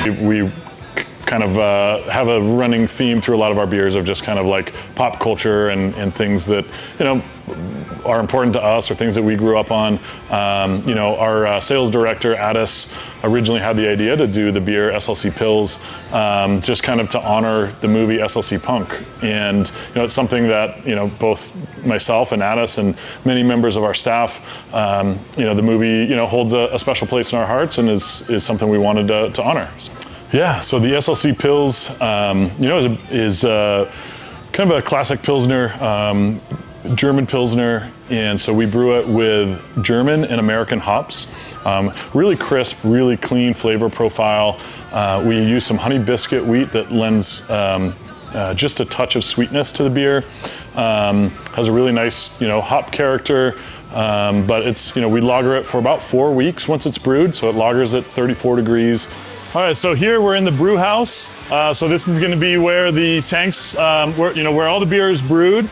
We kind of have a running theme through a lot of our beers of just kind of like pop culture and things that, you know, are important to us or things that we grew up on. You know, our sales director, Addis, originally had the idea to do the beer SLC Pils, just kind of to honor the movie SLC Punk. And, you know, it's something that, you know, both myself and Addis and many members of our staff, you know, the movie, you know, holds a special place in our hearts and is something we wanted to honor. Yeah, so the SLC Pils, you know, is kind of a classic Pilsner, German Pilsner, and so we brew it with German and American hops. Really crisp, really clean flavor profile. We use some honey biscuit wheat that lends just a touch of sweetness to the beer. Has a really nice, you know, hop character. But it's, you know, we lager it for about 4 weeks once it's brewed, so it lagers at 34 degrees. All right, so here we're in the brew house. So this is going to be where the tanks, where all the beer is brewed.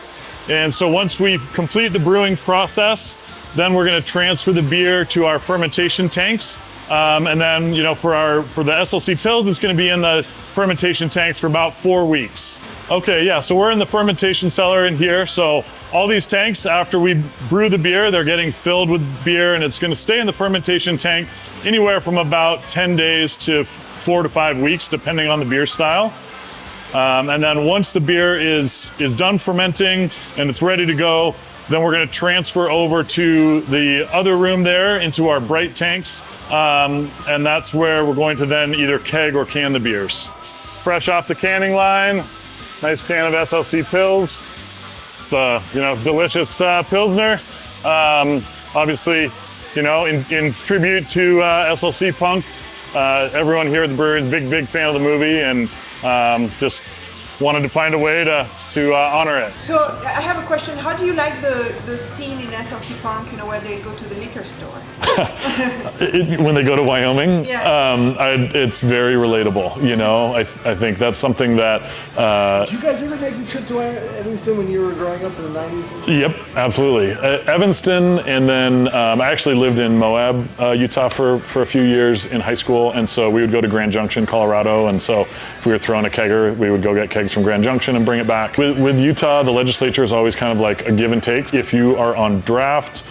And so once we complete the brewing process, then we're going to transfer the beer to our fermentation tanks. And then, you know, for the SLC Pils, it's going to be in the fermentation tanks for about 4 weeks. Okay, yeah, so we're in the fermentation cellar in here. So all these tanks, after we brew the beer, they're getting filled with beer, and it's going to stay in the fermentation tank anywhere from about 10 days to 4 to 5 weeks, depending on the beer style. And then once the beer is done fermenting and it's ready to go, then we're going to transfer over to the other room there into our bright tanks. And that's where we're going to then either keg or can the beers. Fresh off the canning line, nice can of SLC Pils. It's a, you know, delicious Pilsner. Obviously, you know, in tribute to SLC Punk, everyone here at the brewery is a big fan of the movie, and just wanted to find a way to honor it. So I have a question. How do you like the scene in SLC Punk, you know, where they go to the liquor store? When they go to Wyoming, yeah. It's very relatable, you know. I think that's something that... Did you guys ever make the trip to Evanston when you were growing up in the 90s? Yep, absolutely. Evanston, and then I actually lived in Moab, Utah for a few years in high school, and so we would go to Grand Junction, Colorado, and so if we were throwing a kegger, we would go get kegs from Grand Junction and bring it back. With Utah, the legislature is always kind of like a give and take. If you are on draft,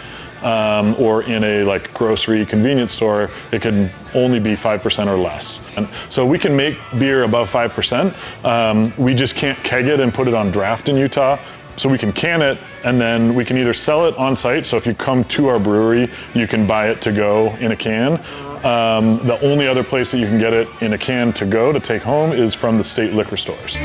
or in a like grocery convenience store, it can only be 5% or less. And so we can make beer above 5%. We just can't keg it and put it on draft in Utah. So we can can it, and then we can either sell it on site. So if you come to our brewery, you can buy it to go in a can. The only other place that you can get it in a can to go to take home is from the state liquor stores.